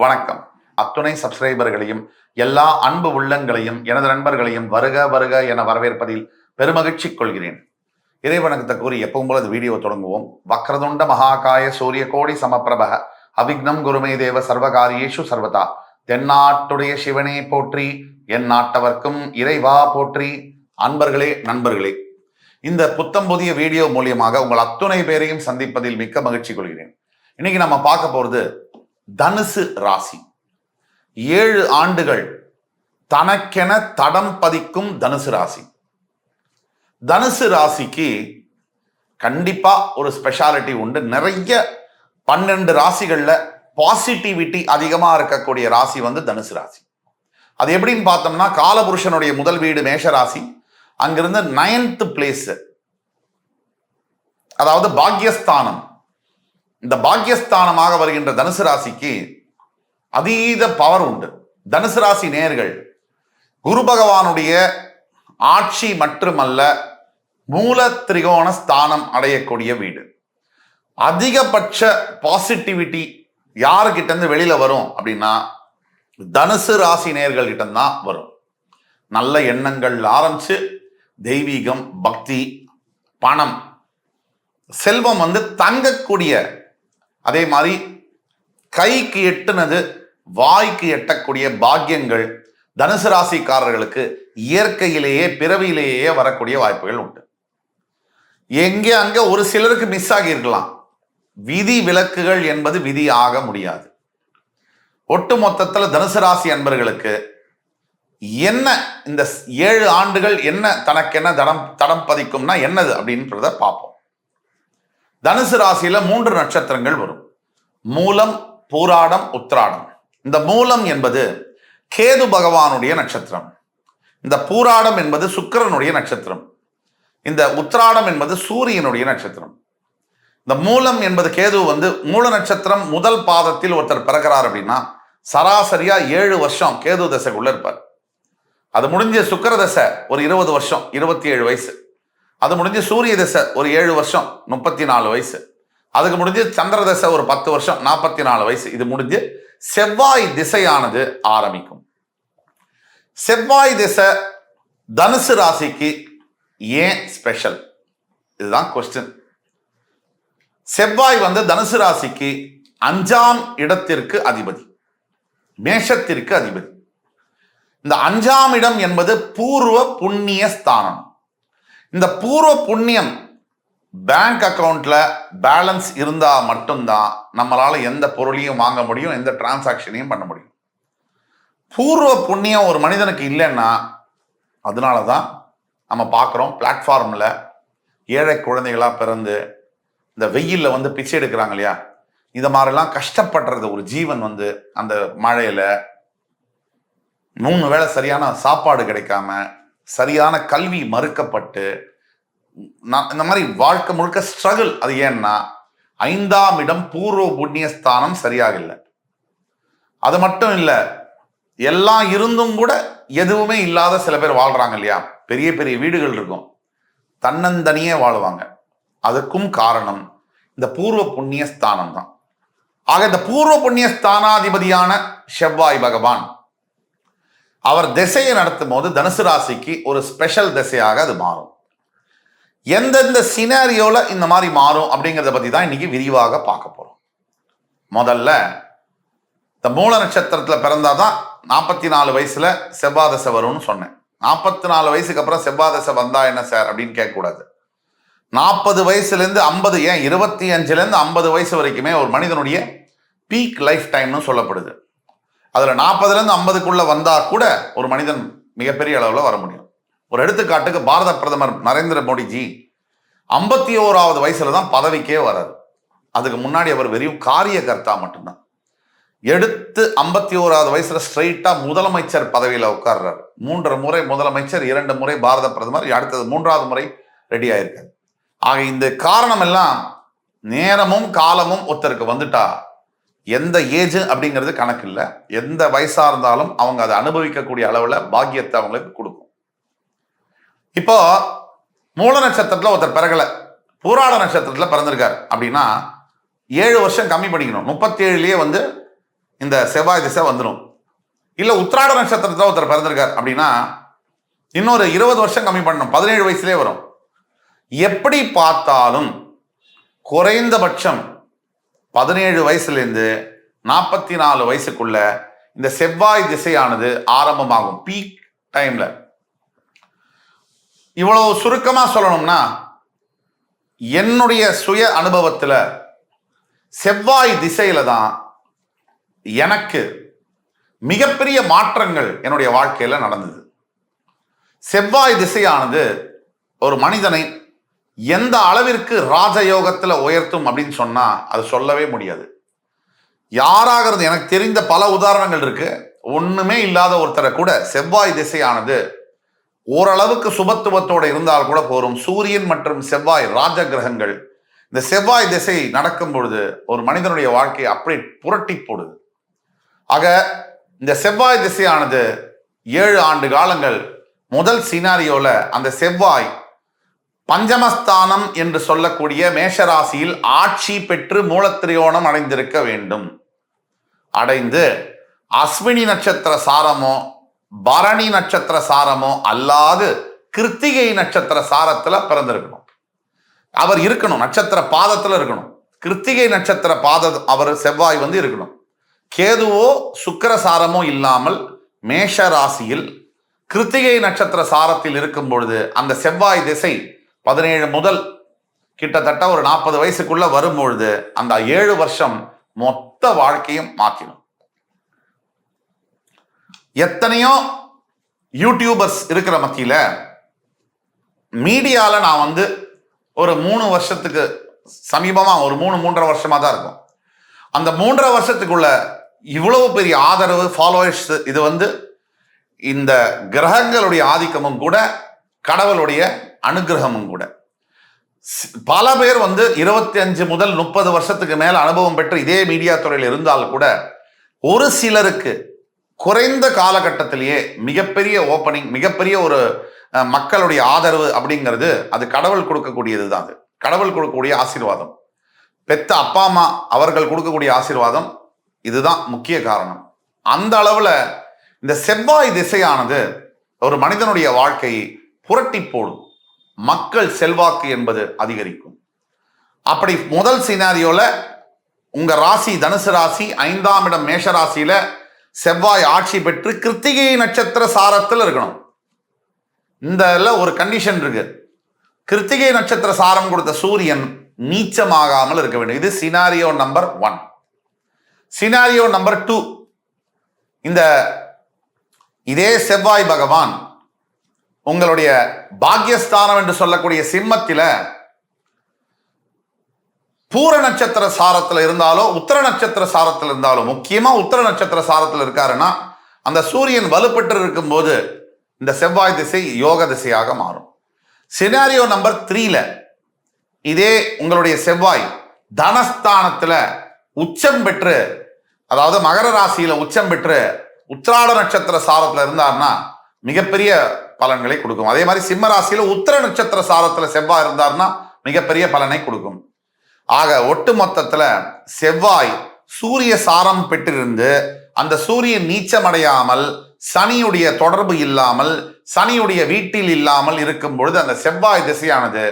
வணக்கம். அத்துணை சப்ஸ்கிரைபர்களையும் எல்லா அன்பு உள்ளங்களையும் எனது நண்பர்களையும் வருக வருக என வரவேற்பதில் பெருமகிழ்ச்சி கொள்கிறேன். இறைவணக்கத்தை கூறி எப்பவும் போல வீடியோ தொடங்குவோம். வக்ரதுண்ட மகாகாய சூரிய கோடி சமப்பிரப அவிக்னம் குருமே தேவ சர்வகாரியேஷு சர்வதா. தென்னாட்டுடைய சிவனே போற்றி, என் நாட்டவர்க்கும் இறைவா போற்றி. அன்பர்களே, நண்பர்களே, இந்த புத்தம் புதிய வீடியோ மூலியமாக உங்கள் அத்துணை பேரையும் சந்திப்பதில் மிக்க மகிழ்ச்சி கொள்கிறேன். இன்னைக்கு நம்ம பார்க்க போறது தனுசு ராசி. 7 ஆண்டுகள் தனக்கென தடம் பதிக்கும் தனுசு ராசி. தனுசு ராசிக்கு கண்டிப்பா ஒரு ஸ்பெஷாலிட்டி உண்டு. நிறைய 12 ராசிகள்ல பாசிட்டிவிட்டி அதிகமா இருக்கக்கூடிய ராசி தனுசு ராசி. அது எப்படின்னு பார்த்தோம்னா, காலபுருஷனுடைய முதல் வீடு மேஷ ராசி, அங்கிருந்து 9th பிளேஸ், அதாவது பாக்யஸ்தானம். இந்த பாக்யஸ்தானமாக வருகின்ற தனுசு ராசிக்கு அதீத பவர் உண்டு. தனுசு ராசி நேயர்கள் குரு பகவானுடைய ஆட்சி மட்டுமல்ல, மூல திரிகோண ஸ்தானம் அடையக்கூடிய வீடு. அதிகபட்ச பாசிட்டிவிட்டி யாருக்கிட்ட இருந்து வெளியில வரும் அப்படின்னா, தனுசு ராசி நேயர்கள் கிட்ட தான் வரும். நல்ல எண்ணங்கள் ஆரம்பிச்சு தெய்வீகம், பக்தி, பணம், செல்வம் தங்கக்கூடிய, அதே மாதிரி கைக்கு எட்டுனது வாய்க்கு எட்டக்கூடிய பாக்கியங்கள் தனுசு ராசிக்காரர்களுக்கு இயற்கையிலேயே பிறவியிலேயே வரக்கூடிய வாய்ப்புகள் உண்டு. எங்கே அங்க ஒரு சிலருக்கு மிஸ் ஆகி இருக்கலாம். விதி விலக்குகள் என்பது விதி ஆக முடியாது. ஒட்டு மொத்தத்தில் தனுசு ராசி அன்பர்களுக்கு என்ன இந்த 7 ஆண்டுகள் என்ன தனக்கென்ன தடம் பதிக்கும்னா என்னது அப்படின்றத பார்ப்போம். தனுசு ராசியில 3 நட்சத்திரங்கள் வரும். மூலம், பூராடம், உத்திராடம். இந்த மூலம் என்பது கேது பகவானுடைய நட்சத்திரம். இந்த பூராடம் என்பது சுக்கிரனுடைய நட்சத்திரம். இந்த உத்திராடம் என்பது சூரியனுடைய நட்சத்திரம். இந்த மூலம் என்பது கேது மூல நட்சத்திரம் முதல் பாதத்தில் ஒருத்தர் பிறக்கிறார் அப்படின்னா சராசரியா 7 வருஷம் கேது தசைக்குள்ள இருப்பார். அது முடிஞ்ச சுக்கிர தசை ஒரு 20 வருஷம், 27 வயசு. அது முடிஞ்சு சூரிய தசை ஒரு 7 வருஷம், 34 வயசு. அதுக்கு முடிஞ்சு சந்திர தசை ஒரு 10 வருஷம், 44 வயசு. இது முடிஞ்சு செவ்வாய் திசையானது ஆரம்பிக்கும். செவ்வாய் திசை தனுசு ராசிக்கு ஏன் ஸ்பெஷல்? இதுதான் கொஸ்டின். செவ்வாய் தனுசு ராசிக்கு 5ஆம் இடத்திற்கு அதிபதி, மேஷத்திற்கு அதிபதி. இந்த 5ஆம் இடம் என்பது பூர்வ புண்ணிய ஸ்தானம். இந்த பூர்வ புண்ணியம் பேங்க் அக்கவுண்ட்ல பேலன்ஸ் இருந்தா மட்டும்தான் நம்மளால எந்த பொருளையும் வாங்க முடியும், எந்த டிரான்சாக்ஷனையும் பண்ண முடியும். பூர்வ புண்ணியம் ஒரு மனிதனுக்கு இல்லைன்னா, அதனாலதான் நம்ம பார்க்குறோம் பிளாட்ஃபார்ம்ல ஏழை குழந்தைகளா பிறந்து இந்த வெயில்ல பிச்சை எடுக்கிறாங்க இல்லையா, இந்த மாதிரிலாம் கஷ்டப்படுறது ஒரு ஜீவன் அந்த மழையில 3 வேளை சரியான சாப்பாடு கிடைக்காம, சரியான கல்வி மறுக்கப்பட்டு, இந்த மாதிரி வாழ்க்கை முழுக்க ஸ்ட்ரகிள். அது ஏன்னா 5ஆம் இடம் பூர்வ புண்ணியஸ்தானம் சரியாக இல்லை. அது மட்டும் இல்லை, எல்லாம் இருந்தும் கூட எதுவுமே இல்லாத சில பேர் வாழ்றாங்க இல்லையா. பெரிய பெரிய வீடுகள் இருக்கும், தன்னந்தனியே வாழ்வாங்க. அதுக்கும் காரணம் இந்த பூர்வ புண்ணிய ஸ்தானம் தான். ஆக இந்த பூர்வ புண்ணிய ஸ்தானாதிபதியான செவ்வாய் பகவான் அவர் திசையை நடத்தும் போது தனுசு ராசிக்கு ஒரு ஸ்பெஷல் திசையாக அது மாறும். எந்தெந்த சினாரியோல இந்த மாதிரி மாறும் அப்படிங்கிறத பத்தி தான் இன்னைக்கு விரிவாக பார்க்க போறோம். முதல்ல இந்த மூல நட்சத்திரத்துல பிறந்தாதான் 44 வயசுல செவ்வாய் தசை வரும்னு சொன்னேன். 44 வயசுக்கு அப்புறம் செவ்வாய் தசை வந்தா என்ன சார் அப்படின்னு கேட்கக்கூடாது. 40 வயசுல இருந்து 50, ஏன் 25ல இருந்து 50 வயசு வரைக்குமே ஒரு மனிதனுடைய பீக் லைஃப் டைம்னு சொல்லப்படுது. அதுல 40ல இருந்து 50க்குள்ள வந்தா கூட ஒரு மனிதன் மிகப்பெரிய அளவுல வர முடியும். ஒரு எடுத்துக்காட்டுக்கு பாரத பிரதமர் நரேந்திர மோடிஜி 51வது வயசுல தான் பதவிக்கே வராது. அதுக்கு முன்னாடி அவர் வெறும் காரியகர்த்தா மட்டும்தான். எடுத்து 51வது வயசுல ஸ்ட்ரைட்டா முதலமைச்சர் பதவியில உட்கார்றாரு. 3 முறை முதலமைச்சர், 2 முறை பாரத பிரதமர், அடுத்தது 3வது முறை ரெடி ஆயிருக்காரு. ஆக இந்த காரணம் எல்லாம் நேரமும் காலமும் ஒருத்தருக்கு வந்துட்டா எந்த ஏஜ் அப்படிங்கிறது கணக்கு இல்லை. எந்த வயசா இருந்தாலும் அவங்க அதை அனுபவிக்கக்கூடிய அளவுல பாக்கியத்தை அவங்களுக்கு கொடுக்கும். இப்போ மூல நட்சத்திரத்துல ஒருத்தர் பிறகல, பூராட நட்சத்திரத்துல பிறந்திருக்காரு அப்படின்னா 7 வருஷம் கம்மி பண்ணிக்கணும். 37லயே இந்த செவ்வாய் திசை வந்துடும். இல்லை உத்திராட நட்சத்திரத்தில் ஒருத்தர் பிறந்திருக்கார் அப்படின்னா இன்னொரு 20 வருஷம் கம்மி பண்ணணும், 17 வயசுலேயே வரும். எப்படி பார்த்தாலும் குறைந்தபட்சம் 17 வயசுலேருந்து 44 வயசுக்குள்ள இந்த செவ்வாய் திசையானது ஆரம்பமாகும். பீக் டைம்ல. இவ்வளவு சுருக்கமா சொல்லணும்னா, என்னுடைய சுய அனுபவத்தில் செவ்வாய் திசையில தான் எனக்கு மிகப்பெரிய மாற்றங்கள் என்னுடைய வாழ்க்கையில நடந்தது. செவ்வாய் திசையானது ஒரு மனிதனை எந்த அளவிற்கு ராஜயோகத்தில் உயர்த்தும் அப்படின்னு சொன்னா அது சொல்லவே முடியாது. யாராகிறது எனக்கு தெரிந்த பல உதாரணங்கள் இருக்கு. ஒண்ணுமே இல்லாத ஒருத்தரை கூட செவ்வாய் திசையானது ஓரளவுக்கு சுபத்துவத்தோடு இருந்தால் கூட போரும். சூரியன் மற்றும் செவ்வாய் ராஜ கிரகங்கள். இந்த செவ்வாய் திசை நடக்கும் பொழுது ஒரு மனிதனுடைய வாழ்க்கையை அப்படி புரட்டி போடுது. ஆக இந்த செவ்வாய் திசையானது 7 ஆண்டு காலங்கள் முதல் சினாரியோல அந்த செவ்வாய் பஞ்சமஸ்தானம் என்று சொல்லக்கூடிய மேஷராசியில் ஆட்சி பெற்று மூலத்திரியோணம் அடைந்திருக்க வேண்டும். அடைந்து அஸ்வினி நட்சத்திர சாரமோ பரணி நட்சத்திர சாரமோ அல்லாது கிருத்திகை நட்சத்திர சாரத்துல பிறந்திருக்கணும். அவர் இருக்கணும், நட்சத்திர பாதத்துல இருக்கணும். கிருத்திகை நட்சத்திர பாத அவர் செவ்வாய் இருக்கணும். கேதுவோ சுக்கிர சாரமோ இல்லாமல் மேஷ ராசியில் கிருத்திகை நட்சத்திர சாரத்தில் இருக்கும் பொழுது அந்த செவ்வாய் திசை 17 முதல் கிட்டத்தட்ட ஒரு 40 வயசுக்குள்ள வரும்பொழுது அந்த 7 வருஷம் மொத்த வாழ்க்கையும் மாற்றிடும். எத்தனையோ யூடியூபர்ஸ் இருக்கிற மத்தியில மீடியால நான் ஒரு 3 வருஷத்துக்கு சமீபமா ஒரு 3.5 வருஷமா தான் இருக்கும். அந்த 3.5 வருஷத்துக்குள்ள இவ்வளவு பெரிய ஆதரவு, ஃபாலோவர்ஸ், இது இந்த கிரகங்களுடைய ஆதிக்கமும் கூட கடவுளுடைய அனுகிரகமும் கூட. பல பேர் 25 முதல் 30 வருஷத்துக்கு மேல அனுபவம் பெற்று இதே மீடியா துறையில் இருந்தால் கூட ஒரு சிலருக்கு குறைந்த காலகட்டத்திலேயே மிகப்பெரிய ஓப்பனிங், மிகப்பெரிய ஒரு மக்களுடைய ஆதரவு அப்படிங்கிறது அது கடவுள் கொடுக்கக்கூடியது தான். அது கடவுள் கொடுக்கக்கூடிய ஆசீர்வாதம். பெத்த அப்பா அம்மா அவர்கள் கொடுக்கக்கூடிய ஆசீர்வாதம் இதுதான் முக்கிய காரணம். அந்த அளவுல இந்த செவ்வாய் திசையானது ஒரு மனிதனுடைய வாழ்க்கையை புரட்டி போடும். மக்கள் செல்வாக்கு என்பது அதிகரிக்கும். அப்படி முதல் சினாரியோல உங்க ராசி தனுசு ராசி, 5ஆம் இடம் மேஷ ராசியில செவ்வாய் ஆட்சி பெற்று கிருத்திகை நட்சத்திர சாரத்தில் இருக்கணும். இந்த ஒரு கண்டிஷன் இருக்கு. கிருத்திகை நட்சத்திர சாரம் கொடுத்த சூரியன் நீச்சமாகாமல் இருக்க வேண்டும். இது சினாரியோ நம்பர் 1. சினாரியோ நம்பர் 2, இதே செவ்வாய் பகவான் உங்களுடைய பாக்யஸ்தானம் என்று சொல்லக்கூடிய சிம்மத்தில பூர நட்சத்திர சாரத்தில் இருந்தாலோ உத்தர நட்சத்திர சாரத்தில் இருந்தாலோ, முக்கியமா உத்தர நட்சத்திர சாரத்தில் இருக்காருன்னா அந்த சூரியன் வலுப்பெற்று இருக்கும் போது இந்த செவ்வாய் திசை யோக திசையாக மாறும். சினாரியோ நம்பர் 3ல இதே உங்களுடைய செவ்வாய் தனஸ்தானத்துல உச்சம் பெற்று, அதாவது மகர ராசியில உச்சம் பெற்று உத்திராட நட்சத்திர சாரத்துல இருந்தார்னா மிகப்பெரிய பலன்களை கொடுக்கும். அதே மாதிரி சிம்ம ராசியில உத்திர நட்சத்திர சாரத்துல செவ்வாய் இருந்தார்னா மிகப்பெரிய பலனை கொடுக்கும். ஆக ஒட்டு மொத்தத்துல செவ்வாய் சூரிய சாரம் பெற்றிருந்து அந்த சூரியன் நீச்சமடையாமல் சனியுடைய தொடர்பு இல்லாமல் சனியுடைய வீட்டில் இல்லாமல் இருக்கும் பொழுது அந்த செவ்வாய் திசையானது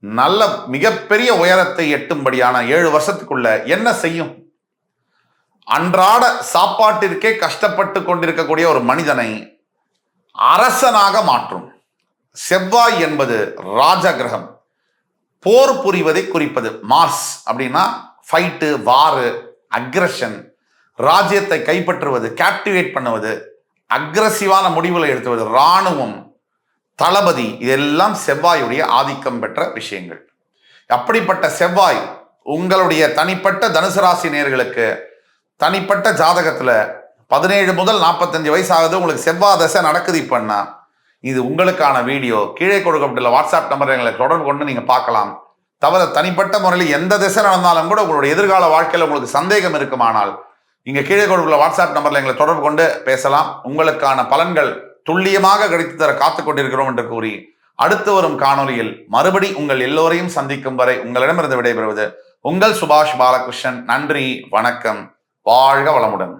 நல்ல மிகப்பெரிய உயரத்தை எட்டும்படியான 7 வருஷத்துக்குள்ள என்ன செய்யும்? அன்றாட சாப்பாட்டிற்கே கஷ்டப்பட்டு கொண்டிருக்கக்கூடிய ஒரு மனிதனை அரசனாக மாற்றும். செவ்வாய் என்பது ராஜ கிரகம், போர் புரிவதை குறிப்பது. மார்ஸ் அப்படின்னா ஃபைட்டு, வாரு, அக்ரஷன், ராஜ்யத்தை கைப்பற்றுவது, கேப்டிவேட் பண்ணுவது, அக்ரசிவான முடிவுகளை எடுத்துவது, இராணுவம், தளபதி, இதெல்லாம் செவ்வாயுடைய ஆதிக்கம் பெற்ற விஷயங்கள். அப்படிப்பட்ட செவ்வாய் உங்களுடைய தனிப்பட்ட தனுசு ராசி நேயர்களுக்கு தனிப்பட்ட ஜாதகத்துல 17 முதல் 45 வயசு ஆகுது, உங்களுக்கு செவ்வாய் தசை நடக்குது. இப்பன்னா இது உங்களுக்கான வீடியோ. கீழே கொடுக்கப்பட்டுள்ள வாட்ஸ்அப் நம்பர் எங்களை தொடர்பு கொண்டு நீங்க பார்க்கலாம். தவிர தனிப்பட்ட முறையில் எந்த திசை நடந்தாலும் கூட உங்களுடைய எதிர்கால வாழ்க்கையில் உங்களுக்கு சந்தேகம் இருக்குமானால் இங்க கீழே கொடுக்கப்பட்டுள்ள வாட்ஸ்அப் நம்பர்ல எங்களை தொடர்பு கொண்டு பேசலாம். உங்களுக்கான பலன்கள் துல்லியமாக கிடைத்து தர காத்துக் கொண்டிருக்கிறோம் என்று கூறி அடுத்து வரும் காணொலியில் மறுபடி உங்கள் எல்லோரையும் சந்திக்கும் வரை உங்களிடமிருந்து விடைபெறுவது உங்கள் சுபாஷ் பாலகிருஷ்ணன். நன்றி, வணக்கம், வாழ்க வளமுடன்.